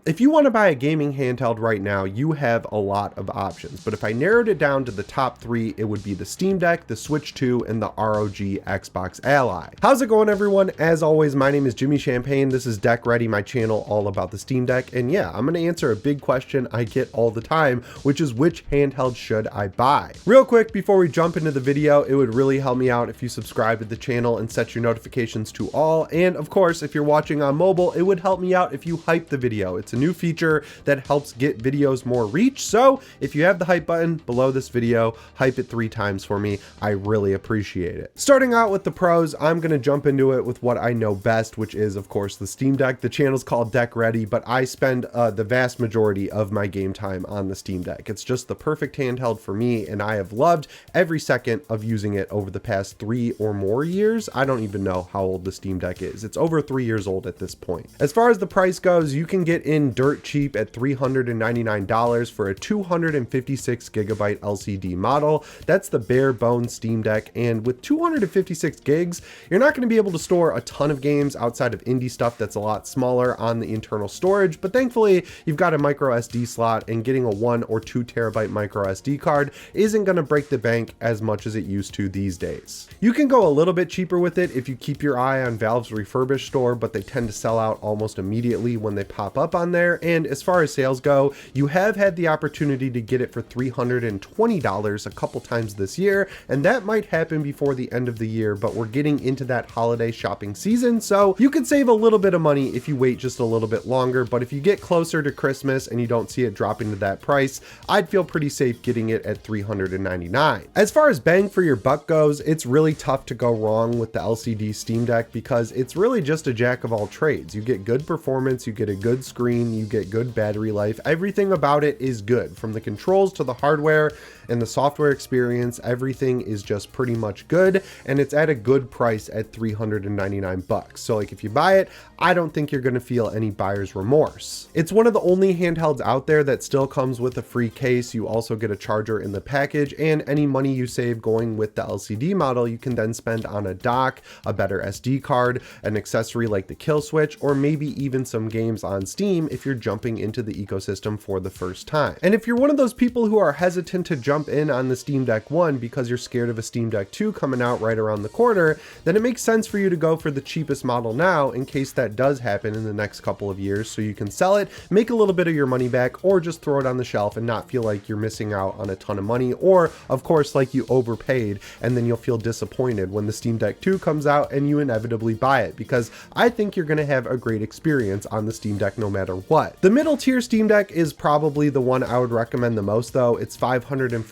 If you want to buy a gaming handheld right now, you have a lot of options, but if I narrowed it down to the top 3, it would be the Steam Deck, the Switch 2, and the ROG Xbox Ally. How's it going, everyone? As always, my name is Jimmy Champagne. This is Deck Ready, my channel all about the Steam Deck, and yeah, I'm going to answer a big question I get all the time, which is which handheld should I buy? Real quick, before we jump into the video, it would really help me out if you subscribe to the channel and set your notifications to all, and of course, if you're watching on mobile, it would help me out if you hype the video. It's a new feature that helps get videos more reach, so if you have the hype button below this video, hype it 3 times for me. I really appreciate it. Starting out with the pros, I'm going to jump into it with what I know best, which is of course the Steam Deck. The channel's called Deck Ready, but I spend the vast majority of my game time on the Steam Deck. It's just the perfect handheld for me, and I have loved every second of using it over the past 3 or more years. I don't even know how old the Steam Deck is. It's over 3 years old at this point. As far as the price goes, you can get in dirt cheap at $399 for a 256 gigabyte LCD model. That's the bare bones Steam Deck, and with 256 gigs, you're not going to be able to store a ton of games outside of indie stuff that's a lot smaller on the internal storage, but thankfully you've got a micro SD slot, and getting a 1 or 2 terabyte micro SD card isn't going to break the bank as much as it used to these days. You can go a little bit cheaper with it if you keep your eye on Valve's refurbished store, but they tend to sell out almost immediately when they pop up on there. And as far as sales go, you have had the opportunity to get it for $320 a couple times this year, and that might happen before the end of the year, but we're getting into that holiday shopping season, so you could save a little bit of money if you wait just a little bit longer. But if you get closer to Christmas and you don't see it dropping to that price, I'd feel pretty safe getting it at $399. As far as bang for your buck goes, it's really tough to go wrong with the LCD Steam Deck because it's really just a jack of all trades. You get good performance, you get a good screen, you get good battery life. Everything about it is good, from the controls to the hardware and the software experience. Everything is just pretty much good, and it's at a good price at $399. So like, if you buy it, I don't think you're going to feel any buyer's remorse. It's one of the only handhelds out there that still comes with a free case. You also get a charger in the package, and any money you save going with the LCD model, you can then spend on a dock, a better SD card, an accessory like the kill switch, or maybe even some games on Steam if you're jumping into the ecosystem for the first time. And if you're one of those people who are hesitant to jump in on the Steam Deck 1 because you're scared of a Steam Deck 2 coming out right around the corner, then it makes sense for you to go for the cheapest model now in case that does happen in the next couple of years, so you can sell it, make a little bit of your money back, or just throw it on the shelf and not feel like you're missing out on a ton of money, or of course like you overpaid and then you'll feel disappointed when the Steam Deck 2 comes out and you inevitably buy it, because I think you're going to have a great experience on the Steam Deck no matter what. The middle tier Steam Deck is probably the one I would recommend the most though. It's $549,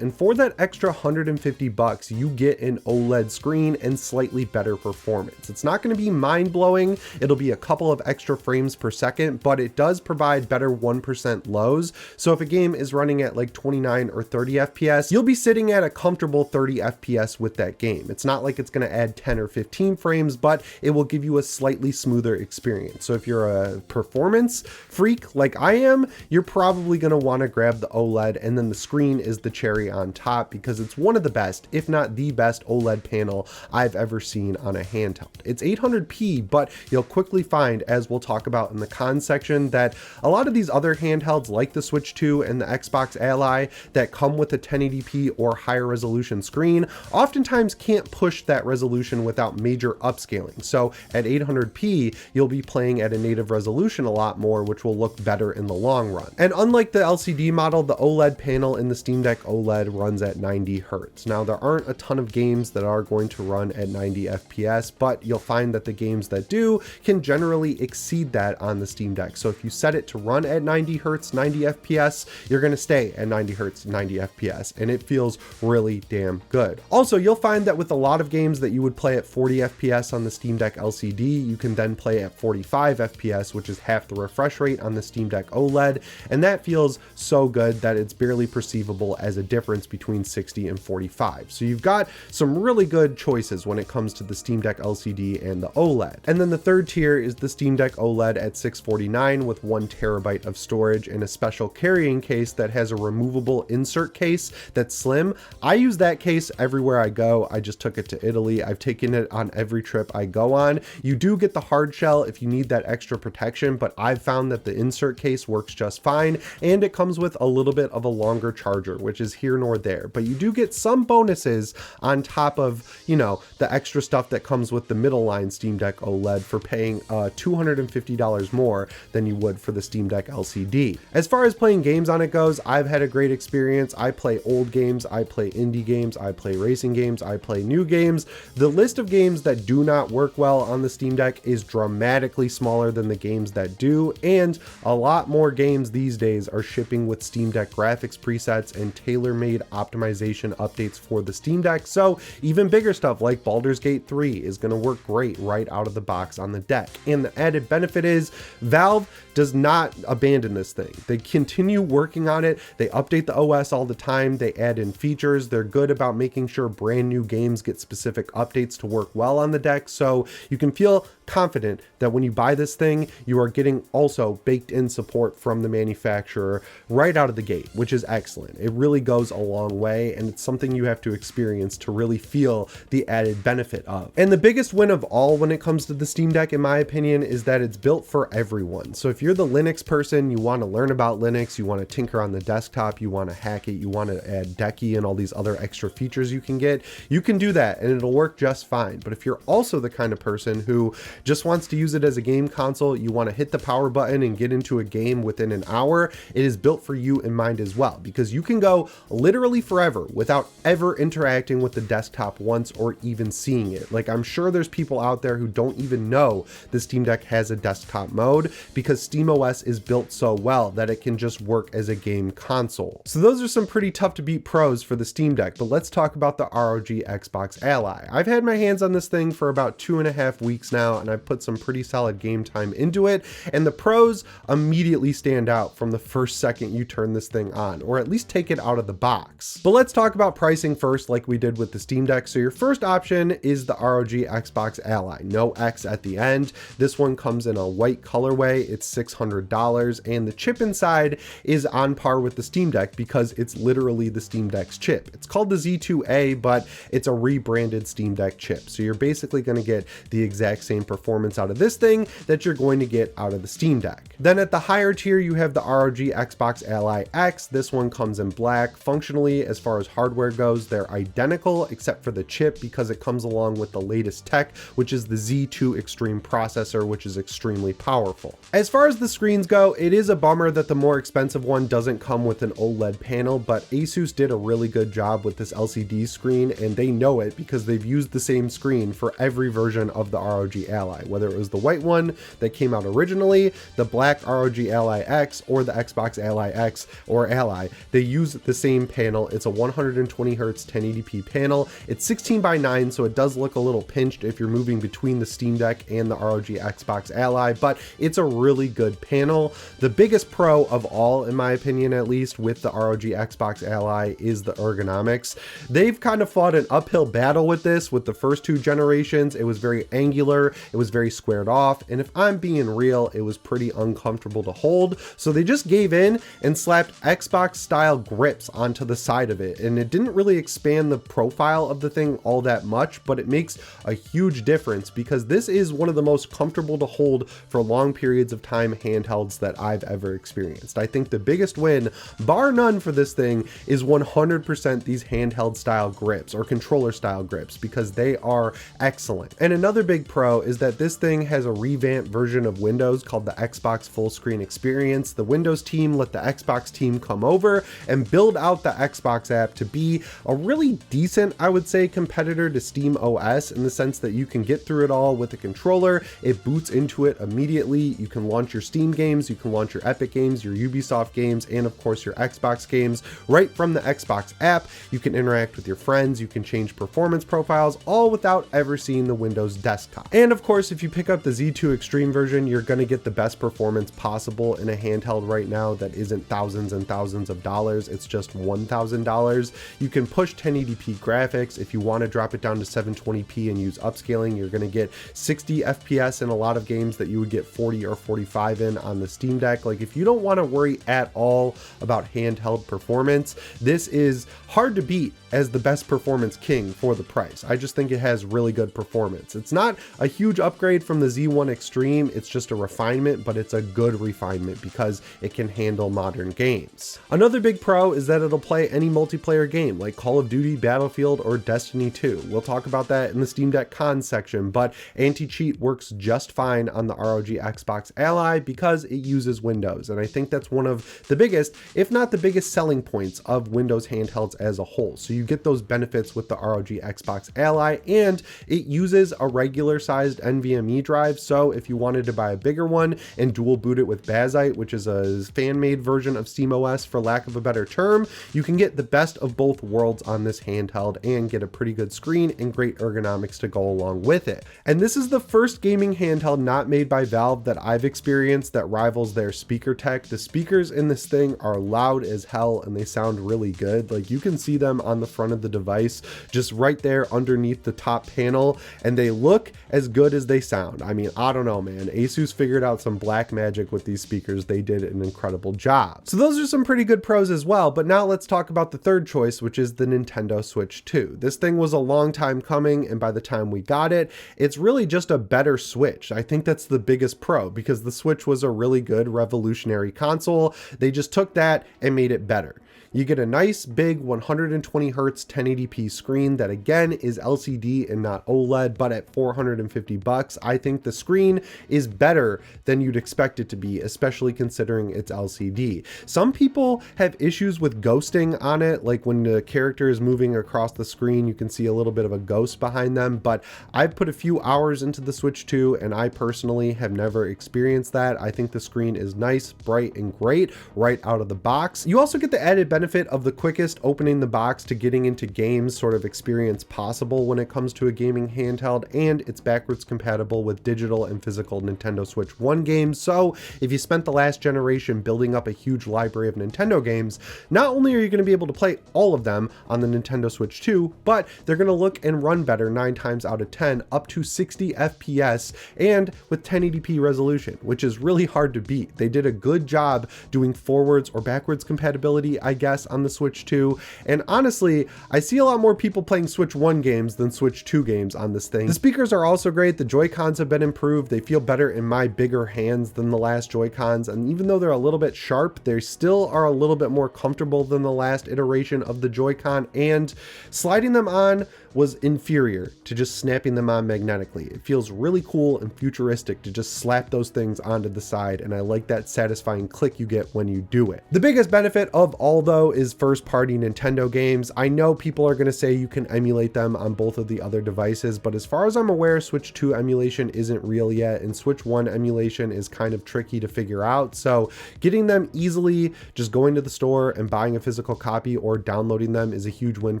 and for that extra $150 you get an OLED screen and slightly better performance. It's not going to be mind-blowing, it'll be a couple of extra frames per second, but it does provide better 1% lows, so if a game is running at like 29 or 30 FPS, you'll be sitting at a comfortable 30 FPS with that game. It's not like it's going to add 10 or 15 frames, but it will give you a slightly smoother experience. So if you're a performance freak like I am, you're probably going to want to grab the OLED, and then the screen is the cherry on top because it's one of the best, if not the best, OLED panel I've ever seen on a handheld. It's 800p, but you'll quickly find, as we'll talk about in the cons section, that a lot of these other handhelds like the Switch 2 and the Xbox Ally that come with a 1080p or higher resolution screen oftentimes can't push that resolution without major upscaling. So at 800p, you'll be playing at a native resolution a lot more, which will look better in the long run. And unlike the LCD model, the OLED panel in the Steam Deck OLED runs at 90 Hz. Now, there aren't a ton of games that are going to run at 90 FPS, but you'll find that the games that do can generally exceed that on the Steam Deck. So if you set it to run at 90 Hz, 90 FPS, you're going to stay at 90 Hz, 90 FPS, and it feels really damn good. Also, you'll find that with a lot of games that you would play at 40 FPS on the Steam Deck LCD, you can then play at 45 FPS, which is half the refresh rate on the Steam Deck OLED, and that feels so good that it's barely perceivable as a difference between 60 and 45. So you've got some really good choices when it comes to the Steam Deck LCD and the OLED. And then the third tier is the Steam Deck OLED at $649 with 1 terabyte of storage and a special carrying case that has a removable insert case that's slim. I use that case everywhere I go. I just took it to Italy. I've taken it on every trip I go on. You do get the hard shell if you need that extra protection, version, but I've found that the insert case works just fine, and it comes with a little bit of a longer charger, which is here nor there, but you do get some bonuses on top of, you know, the extra stuff that comes with the middle line Steam Deck OLED for paying $250 more than you would for the Steam Deck LCD. As far as playing games on it goes, I've had a great experience. I play old games, I play indie games, I play racing games, I play new games. The list of games that do not work well on the Steam Deck is dramatically smaller than the games that do, and a lot more games these days are shipping with Steam Deck graphics presets and tailor-made optimization updates for the Steam Deck, so even bigger stuff like Baldur's Gate 3 is going to work great right out of the box on the deck. And the added benefit is Valve does not abandon this thing. They continue working on it. They update the OS all the time. They add in features. They're good about making sure brand new games get specific updates to work well on the deck. So you can feel confident that when you buy this thing, you are getting also baked in support from the manufacturer right out of the gate, which is excellent. It really goes a long way, and it's something you have to experience to really feel the added benefit of. And the biggest win of all when it comes to the Steam Deck, in my opinion, is that it's built for everyone. So if you're the Linux person, you want to learn about Linux, you want to tinker on the desktop, you want to hack it, you want to add Decky and all these other extra features you can get, you can do that and it'll work just fine. But if you're also the kind of person who just wants to use it as a game console, you want to hit the power button and get into a game within an hour, it is built for you in mind as well, because you can go literally forever without ever interacting with the desktop once or even seeing it. Like, I'm sure there's people out there who don't even know the Steam Deck has a desktop mode because SteamOS is built so well that it can just work as a game console. So those are some pretty tough to beat pros for the Steam Deck, but let's talk about the ROG Xbox Ally. I've had my hands on this thing for about 2.5 weeks now, and I've put some pretty solid game time into it, and the pros immediately stand out from the first second you turn this thing on, or at least take it out of the box. But let's talk about pricing first, like we did with the Steam Deck. So your first option is the ROG Xbox Ally, no X at the end. This one comes in a white colorway. It's $600, and the chip inside is on par with the Steam Deck because it's literally the Steam Deck's chip. It's called the Z2A, but it's a rebranded Steam Deck chip. So you're basically going to get the exact same performance out of this thing that you're going to get out of the Steam Deck. Then at the higher tier, you have the ROG Xbox Ally X. This one comes in black. Functionally, as far as hardware goes, they're identical except for the chip because it comes along with the latest tech, which is the Z2 Extreme processor, which is extremely powerful. As far as the screens go, it is a bummer that the more expensive one doesn't come with an OLED panel, but Asus did a really good job with this LCD screen, and they know it because they've used the same screen for every version of the ROG Ally, whether it was the white one that came out originally, the black ROG Ally X, or the Xbox Ally X or Ally. They use the same panel. It's a 120 Hz 1080p panel. It's 16:9, so it does look a little pinched if you're moving between the Steam Deck and the ROG Xbox Ally, but it's a really good panel. The biggest pro of all, in my opinion at least, with the ROG Xbox Ally is the ergonomics. They've kind of fought an uphill battle with this. With the first two generations, it was very angular, it was very squared off, and if I'm being real, it was pretty uncomfortable to hold. So they just gave in and slapped Xbox style grips onto the side of it, and it didn't really expand the profile of the thing all that much, but it makes a huge difference because this is one of the most comfortable to hold for long periods of time handhelds that I've ever experienced. I think the biggest win, bar none, for this thing is 100% these handheld style grips or controller style grips because they are excellent. And another big pro is that this thing has a revamped version of Windows called the Xbox Full Screen Experience. The Windows team let the Xbox team come over and build out the Xbox app to be a really decent, I would say, competitor to Steam OS in the sense that you can get through it all with a controller. It boots into it immediately. You can launch your Steam games, you can launch your Epic games, your Ubisoft games, and of course your Xbox games right from the Xbox app. You can interact with your friends, you can change performance profiles, all without ever seeing the Windows desktop. And of course, if you pick up the Z2 Extreme version, you're going to get the best performance possible in a handheld right now that isn't thousands and thousands of dollars. It's just $1,000. You can push 1080p graphics. If you want to drop it down to 720p and use upscaling, you're going to get 60 FPS in a lot of games that you would get 40 or 45 in on the Steam Deck. Like, if you don't want to worry at all about handheld performance, this is hard to beat as the best performance king for the price. I just think it has really good performance. It's not a huge upgrade from the Z1 Extreme. It's just a refinement, but it's a good refinement because it can handle modern games. Another big pro is that it'll play any multiplayer game like Call of Duty, Battlefield, or Destiny 2. We'll talk about that in the Steam Deck cons section, but anti-cheat works just fine on the ROG Xbox Ally because it uses Windows, and I think that's one of the biggest, if not the biggest, selling points of Windows handhelds as a whole. So you get those benefits with the ROG Xbox Ally, and it uses a regular sized NVMe drive, so if you wanted to buy a bigger one and dual boot it with Bazzite, which is a fan-made version of SteamOS for lack of a better term, you can get the best of both worlds on this handheld and get a pretty good screen and great ergonomics to go along with it. And this is the first gaming handheld not made by Valve that I've experienced that rivals their speaker tech. The speakers in this thing are loud as hell and they sound really good. Like, you can see them on the front of the device, just right there underneath the top panel, and they look as good as they sound. I mean, I don't know, man. Asus figured out some black magic with these speakers. They did an incredible job. So those are some pretty good pros as well, but now let's talk about the third choice, which is the Nintendo Switch 2. This thing was a long time coming, and by the time we got it, it's really just a better Switch. I think that's the biggest pro, because the Switch was a really good revolutionary console. They just took that and made it better. You get a nice big 120 Hz 1080p screen that again is LCD and not OLED, but at $450, I think the screen is better than you'd expect it to be, especially considering it's LCD. Some people have issues with ghosting on it, like when the character is moving across the screen, you can see a little bit of a ghost behind them, but I've put a few hours into the Switch 2 and I personally have never experienced that. I think the screen is nice, bright, and great right out of the box. You also get the added benefit of the quickest opening the box to getting into games sort of experience possible when it comes to a gaming handheld, and it's backwards compatible with digital and physical Nintendo Switch 1 games. So if you spent the last generation building up a huge library of Nintendo games, not only are you going to be able to play all of them on the Nintendo Switch 2, but they're going to look and run better 9 times out of 10, up to 60 FPS and with 1080p resolution, which is really hard to beat. They did a good job doing forwards or backwards compatibility, I guess, on the Switch 2, and honestly, I see a lot more people playing Switch 1 games than Switch 2 games on this thing. The speakers are also great. The Joy-Cons have been improved. They feel better in my bigger hands than the last Joy-Cons, and even though they're a little bit sharp, they still are a little bit more comfortable than the last iteration of the Joy-Con, and sliding them on was inferior to just snapping them on magnetically. It feels really cool and futuristic to just slap those things onto the side, and I like that satisfying click you get when you do it. The biggest benefit of all, though, is first-party Nintendo games. I know people are going to say you can emulate them on both of the other devices, but as far as I'm aware, Switch 2 emulation isn't real yet, and Switch 1 emulation is kind of tricky to figure out, so getting them easily, just going to the store and buying a physical copy or downloading them is a huge win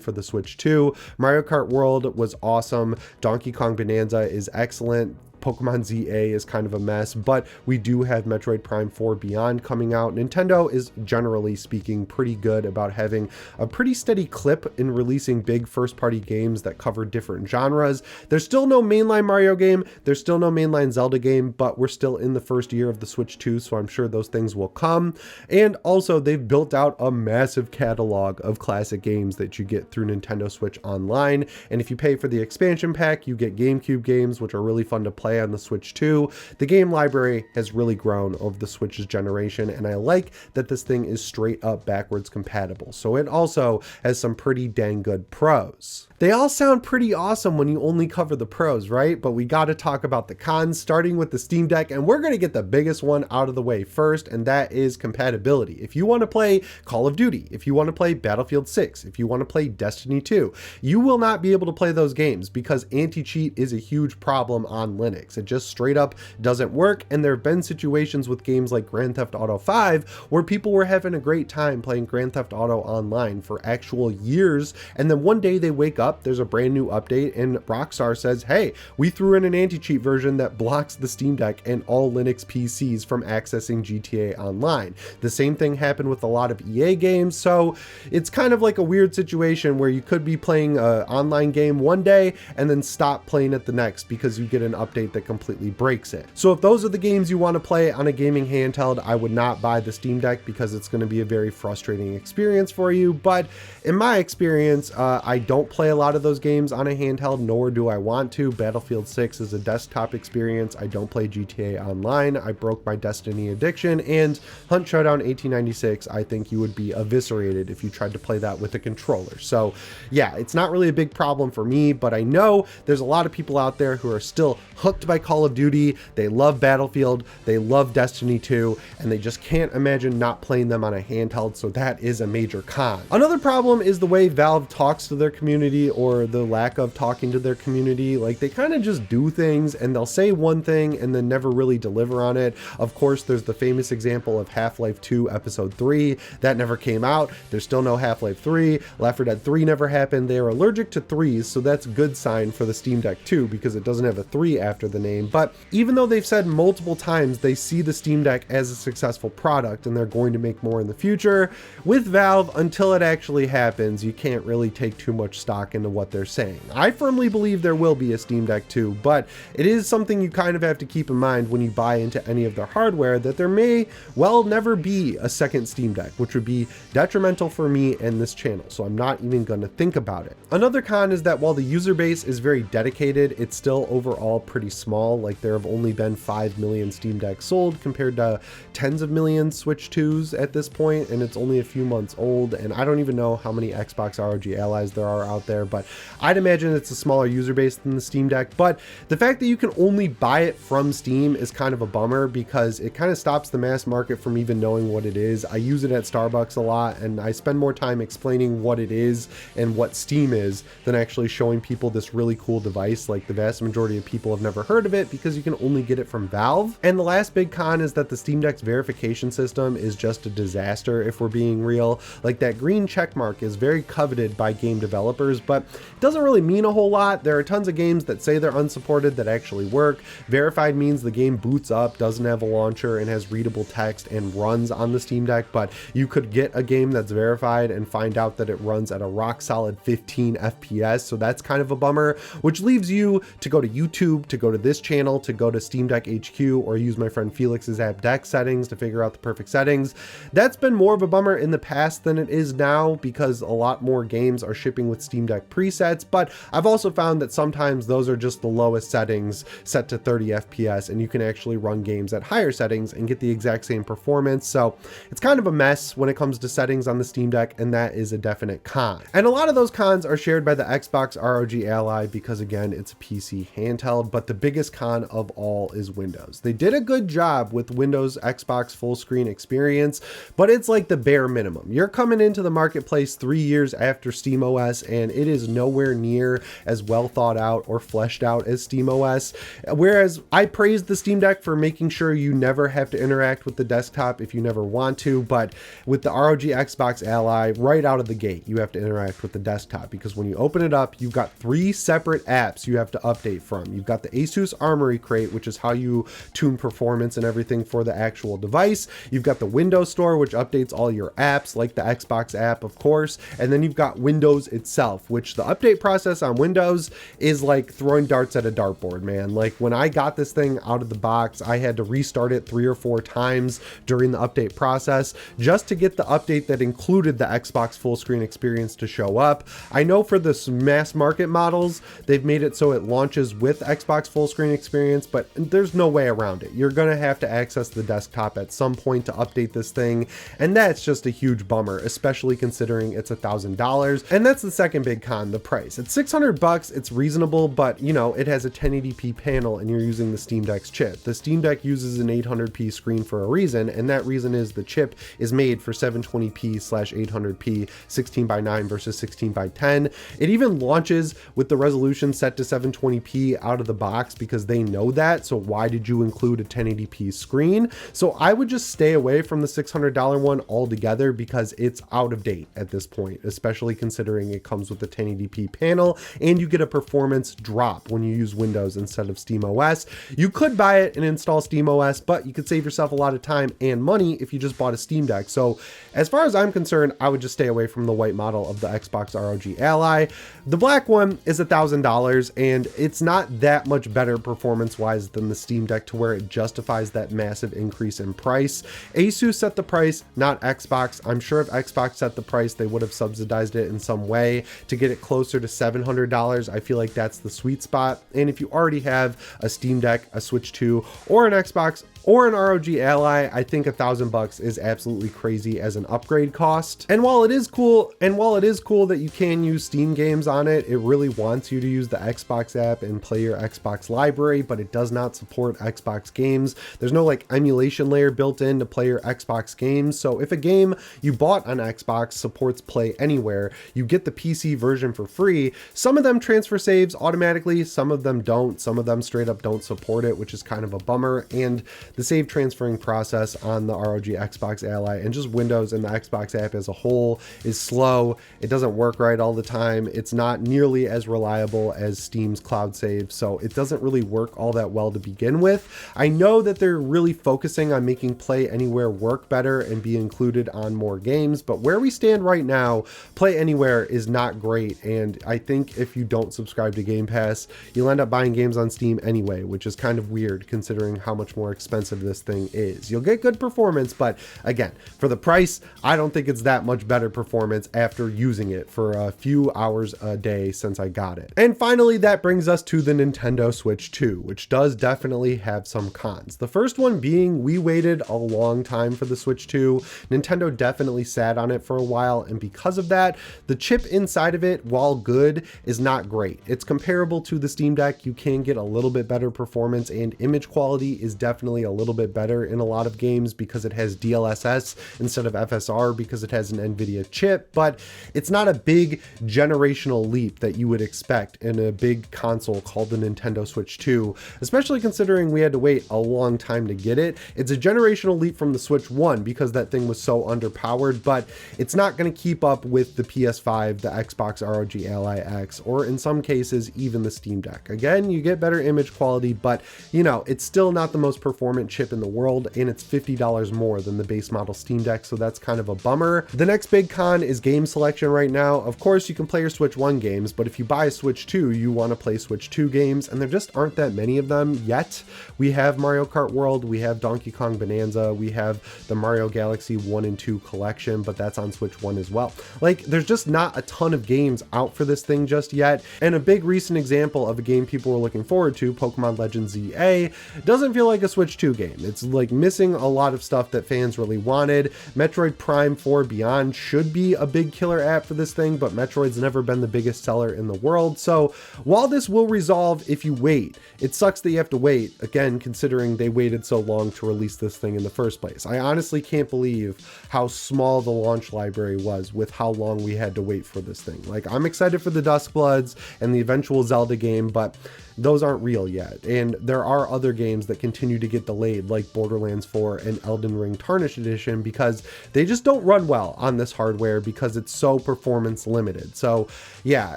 for the Switch 2. Mario Kart World was awesome. Donkey Kong Bonanza is excellent. Pokemon ZA is kind of a mess, but we do have Metroid Prime 4 Beyond coming out. Nintendo is, generally speaking, pretty good about having a pretty steady clip in releasing big first-party games that cover different genres. There's still no mainline Mario game, there's still no mainline Zelda game, but we're still in the first year of the Switch 2, so I'm sure those things will come. And also, they've built out a massive catalog of classic games that you get through Nintendo Switch Online, and if you pay for the expansion pack, you get GameCube games, which are really fun to play on the Switch 2. The game library has really grown over the Switch's generation, and I like that this thing is straight up backwards compatible. So it also has some pretty dang good pros. They all sound pretty awesome when you only cover the pros, right? But we got to talk about the cons, starting with the Steam Deck, and we're going to get the biggest one out of the way first, and that is compatibility. If you want to play Call of Duty, if you want to play Battlefield 6, if you want to play Destiny 2, you will not be able to play those games because anti-cheat is a huge problem on Linux. It just straight up doesn't work, and there have been situations with games like Grand Theft Auto 5 where people were having a great time playing Grand Theft Auto Online for actual years, and then one day they wake up, there's a brand new update, and Rockstar says, hey, we threw in an anti-cheat version that blocks the Steam Deck and all Linux PCs from accessing GTA Online. The same thing happened with a lot of EA games, so it's kind of like a weird situation where you could be playing an online game one day and then stop playing it the next because you get an update update that completely breaks it. So if those are the games you want to play on a gaming handheld, I would not buy the Steam Deck because it's going to be a very frustrating experience for you. But in my experience, I don't play a lot of those games on a handheld, nor do I want to. Battlefield 6 is a desktop experience. I don't play GTA Online. I broke my Destiny addiction, and Hunt Showdown 1896, I think you would be eviscerated if you tried to play that with a controller. So yeah, it's not really a big problem for me, but I know there's a lot of people out there who are still hooked by Call of Duty. They love Battlefield, they love Destiny 2, and they just can't imagine not playing them on a handheld, so that is a major con. Another problem is the way Valve talks to their community, or the lack of talking to their community. Like, they kind of just do things and they'll say one thing and then never really deliver on it. Of course, there's the famous example of Half-Life 2 Episode 3. That never came out. There's still no Half-Life 3. Left 4 Dead 3 never happened. They are allergic to 3s, so that's a good sign for the Steam Deck too, because it doesn't have a 3 after the name. But even though they've said multiple times they see the Steam Deck as a successful product and they're going to make more in the future, with Valve, until it actually happens, you can't really take too much stock into what they're saying. I firmly believe there will be a Steam Deck 2, but it is something you kind of have to keep in mind when you buy into any of their hardware, that there may well never be a second Steam Deck, which would be detrimental for me and this channel, so I'm not even going to think about it. Another con is that while the user base is very dedicated, it's still overall pretty small. Like, there have only been 5 million Steam Decks sold compared to tens of millions Switch 2s at this point, and it's only a few months old, and I don't even know how many Xbox ROG allies there are out there, but I'd imagine it's a smaller user base than the Steam Deck. But the fact that you can only buy it from Steam is kind of a bummer, because it kind of stops the mass market from even knowing what it is. I use it at Starbucks a lot, and I spend more time explaining what it is and what Steam is than actually showing people this really cool device. Like, the vast majority of people have never heard of it because you can only get it from Valve. And the last big con is that the Steam Deck's verification system is just a disaster, if we're being real. Like, that green check mark is very coveted by game developers, but it doesn't really mean a whole lot. There are tons of games that say they're unsupported that actually work. Verified means the game boots up, doesn't have a launcher, and has readable text and runs on the Steam Deck, but you could get a game that's verified and find out that it runs at a rock solid 15 FPS, so that's kind of a bummer, which leaves you to go to YouTube, to go to this channel, to go to Steam Deck HQ, or use my friend Felix's app Deck settings to figure out the perfect settings. That's been more of a bummer in the past than it is now, because a lot more games are shipping with Steam Deck presets, but I've also found that sometimes those are just the lowest settings set to 30 FPS, and you can actually run games at higher settings and get the exact same performance. So it's kind of a mess when it comes to settings on the Steam Deck, and that is a definite con. And a lot of those cons are shared by the Xbox ROG Ally, because again, it's a PC handheld, but the biggest con of all is Windows. They did a good job with Windows Xbox full screen experience, but it's like the bare minimum. You're coming into the marketplace 3 years after SteamOS, and it is nowhere near as well thought out or fleshed out as SteamOS. Whereas I praised the Steam Deck for making sure you never have to interact with the desktop if you never want to, but with the ROG Xbox Ally, right out of the gate, you have to interact with the desktop, because when you open it up, you've got 3 separate apps you have to update from. You've got the Asus Armory Crate, which is how you tune performance and everything for the actual device. You've got the Windows Store, which updates all your apps, like the Xbox app, of course. And then you've got Windows itself, which the update process on Windows is like throwing darts at a dartboard, man. Like, when I got this thing out of the box, I had to restart it 3 or 4 times during the update process just to get the update that included the Xbox full screen experience to show up. I know for the mass market models, they've made it so it launches with Xbox full screen experience, but there's no way around it. You're gonna have to access the desktop at some point to update this thing, and that's just a huge bummer, especially considering it's $1,000. And that's the second big con, the price. At $600, it's reasonable, but you know, it has a 1080p panel and you're using the Steam Deck's chip. The Steam Deck uses an 800p screen for a reason, and that reason is the chip is made for 720p/800p 16:9 versus 16:10. It even launches with the resolution set to 720p out of the box because they know that, so why did you include a 1080p screen? So I would just stay away from the $600 one altogether, because it's out of date at this point, especially considering it comes with the 1080p panel and you get a performance drop when you use Windows instead of SteamOS. You could buy it and install SteamOS, but you could save yourself a lot of time and money if you just bought a Steam Deck. So as far as I'm concerned, I would just stay away from the white model of the Xbox ROG Ally. The black one is $1,000, and it's not that much better performance-wise than the Steam Deck to where it justifies that massive increase in price. Asus set the price, not Xbox. I'm sure if Xbox set the price, they would have subsidized it in some way to get it closer to $700. I feel like that's the sweet spot. And if you already have a Steam Deck, a Switch 2, or an Xbox, or an ROG Ally, I think $1,000 is absolutely crazy as an upgrade cost. And while it is cool that you can use Steam games on it, it really wants you to use the Xbox app and play your Xbox library, but it does not support Xbox games. There's no like emulation layer built in to play your Xbox games. So if a game you bought on Xbox supports Play Anywhere, you get the PC version for free. Some of them transfer saves automatically, some of them don't. Some of them straight up don't support it, which is kind of a bummer. And the save transferring process on the ROG Xbox Ally and just Windows and the Xbox app as a whole is slow. It doesn't work right all the time. It's not nearly as reliable as Steam's cloud save, so it doesn't really work all that well to begin with. I know that they're really focusing on making Play Anywhere work better and be included on more games, but where we stand right now, Play Anywhere is not great, and I think if you don't subscribe to Game Pass, you'll end up buying games on Steam anyway, which is kind of weird considering how much more expensive this thing is. You'll get good performance, but again, for the price, I don't think it's that much better performance after using it for a few hours a day since I got it. And finally, that brings us to the Nintendo Switch 2, which does definitely have some cons. The first one being we waited a long time for the Switch 2. Nintendo definitely sat on it for a while, and because of that, the chip inside of it, while good, is not great. It's comparable to the Steam Deck. You can get a little bit better performance, and image quality is definitely a little bit better in a lot of games because it has DLSS instead of FSR because it has an NVIDIA chip, but it's not a big generational leap that you would expect in a big console called the Nintendo Switch 2, especially considering we had to wait a long time to get it. It's a generational leap from the Switch 1 because that thing was so underpowered, but it's not going to keep up with the PS5, the Xbox ROG Ally X, or in some cases, even the Steam Deck. Again, you get better image quality, but you know, it's still not the most performant chip in the world, and it's $50 more than the base model Steam Deck, so that's kind of a bummer. The next big con is game selection right now. Of course, you can play your Switch 1 games, but if you buy a Switch 2, you want to play Switch 2 games, and there just aren't that many of them yet. We have Mario Kart World, we have Donkey Kong Bonanza, we have the Mario Galaxy 1 and 2 collection, but that's on Switch 1 as well. Like, there's just not a ton of games out for this thing just yet, and a big recent example of a game people were looking forward to, Pokemon Legends ZA, doesn't feel like a Switch 2 game. It's like missing a lot of stuff that fans really wanted. Metroid Prime 4 Beyond should be a big killer app for this thing, but Metroid's never been the biggest seller in the world. So while this will resolve if you wait, it sucks that you have to wait, again, considering they waited so long to release this thing in the first place. I honestly can't believe how small the launch library was with how long we had to wait for this thing. Like, I'm excited for the Duskbloods and the eventual Zelda game, but those aren't real yet. And there are other games that continue to get delayed, like Borderlands 4 and Elden Ring Tarnished Edition, because they just don't run well on this hardware because it's so performance limited. So yeah,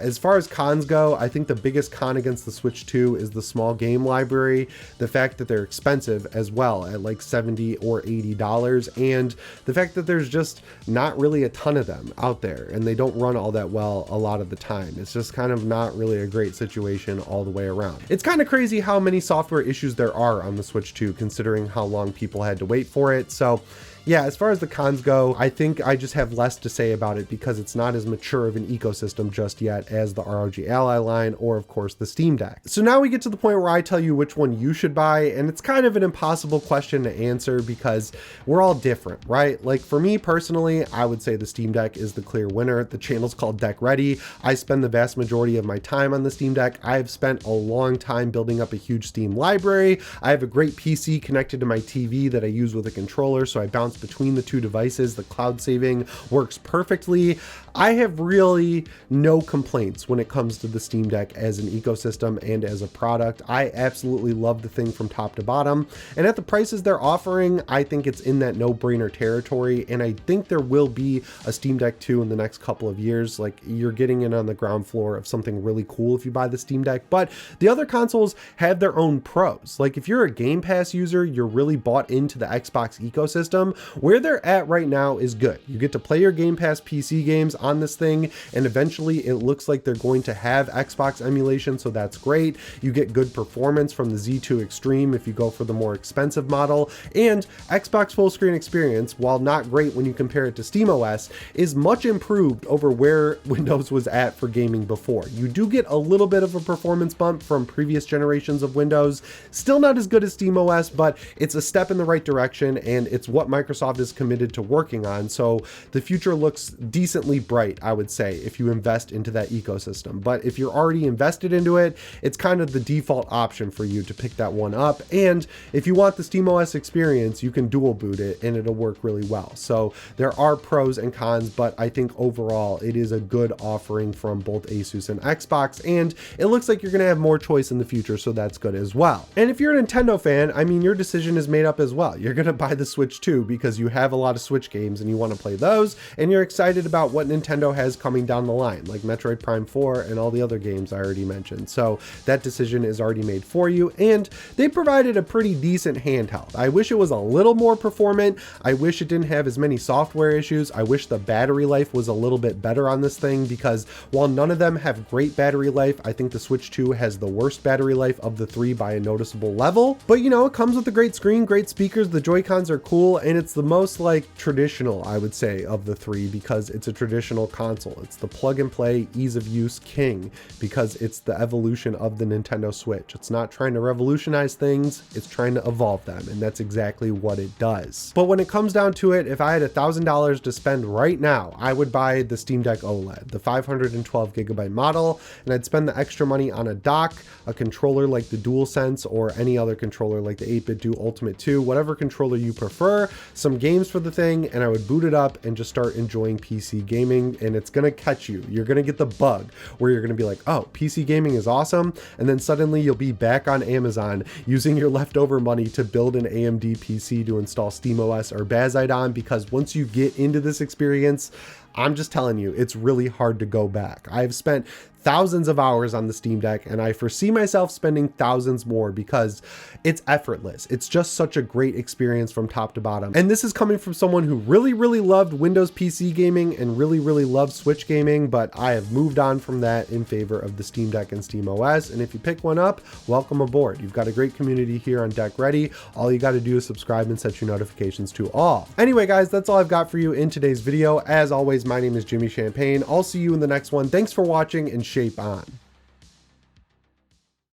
as far as cons go, I think the biggest con against the Switch 2 is the small game library, the fact that they're expensive as well at like $70 or $80, and the fact that there's just not really a ton of them out there and they don't run all that well a lot of the time. It's just kind of not really a great situation all the way around. It's kind of crazy how many software issues there are on the Switch 2 considering how long people had to wait for it. So yeah, as far as the cons go, I think I just have less to say about it because it's not as mature of an ecosystem just yet as the ROG Ally line or of course the Steam Deck. So now we get to the point where I tell you which one you should buy, and it's kind of an impossible question to answer because we're all different, right? Like for me personally, I would say the Steam Deck is the clear winner. The channel's called Deck Ready. I spend the vast majority of my time on the Steam Deck. I've spent a long time building up a huge Steam library. I have a great PC connected to my TV that I use with a controller, so I bounce between the two devices. The cloud saving works perfectly. I have really no complaints when it comes to the Steam Deck as an ecosystem and as a product. I absolutely love the thing from top to bottom, and at the prices they're offering, I think it's in that no-brainer territory, and I think there will be a Steam Deck 2 in the next couple of years. Like, you're getting in on the ground floor of something really cool if you buy the Steam Deck, but the other consoles have their own pros. Like, if you're a Game Pass user, you're really bought into the Xbox ecosystem, where they're at right now is good. You get to play your Game Pass PC games on this thing, and eventually it looks like they're going to have Xbox emulation, so that's great. You get good performance from the Z2 Extreme if you go for the more expensive model, and Xbox full screen experience, while not great when you compare it to SteamOS, is much improved over where Windows was at for gaming before. You do get a little bit of a performance bump from previous generations of Windows, still not as good as SteamOS, but it's a step in the right direction, and it's what Microsoft is committed to working on, so the future looks decently bright, I would say, if you invest into that ecosystem. But if you're already invested into it, it's kind of the default option for you to pick that one up, and if you want the SteamOS experience, you can dual boot it and it'll work really well. So there are pros and cons, but I think overall it is a good offering from both Asus and Xbox, and it looks like you're going to have more choice in the future, so that's good as well. And if you're a Nintendo fan, I mean, your decision is made up as well. You're going to buy the Switch 2 because you have a lot of Switch games and you want to play those, and you're excited about what Nintendo has coming down the line, like Metroid Prime 4 and all the other games I already mentioned. So that decision is already made for you, and they provided a pretty decent handheld. I wish it was a little more performant. I wish it didn't have as many software issues. I wish the battery life was a little bit better on this thing, because while none of them have great battery life, I think the Switch 2 has the worst battery life of the three by a noticeable level. But you know, it comes with a great screen, great speakers, the Joy-Cons are cool, and it's the most like traditional, I would say, of the three, because it's a traditional console. It's the plug and play, ease of use king, because it's the evolution of the Nintendo Switch. It's not trying to revolutionize things, it's trying to evolve them, and that's exactly what it does. But when it comes down to it, if I had $1,000 to spend right now, I would buy the Steam Deck OLED, the 512GB model, and I'd spend the extra money on a dock, a controller like the DualSense, or any other controller like the 8BitDo Ultimate 2, whatever controller you prefer, some games for the thing, and I would boot it up and just start enjoying PC gaming. And it's gonna catch you. You're gonna get the bug where you're gonna be like, oh, PC gaming is awesome, and then suddenly you'll be back on Amazon using your leftover money to build an AMD PC to install SteamOS or Bazite on, because once you get into this experience, I'm just telling you, it's really hard to go back. I've spent thousands of hours on the Steam Deck, and I foresee myself spending thousands more because it's effortless. It's just such a great experience from top to bottom. And this is coming from someone who really loved Windows PC gaming and really loved Switch gaming, but I have moved on from that in favor of the Steam Deck and SteamOS. And if you pick one up, welcome aboard. You've got a great community here on Deck Ready. All you got to do is subscribe and set your notifications to all. Anyway, guys, that's all I've got for you in today's video. As always, my name is Jimmy Champagne. I'll see you in the next one. Thanks for watching, and shape on.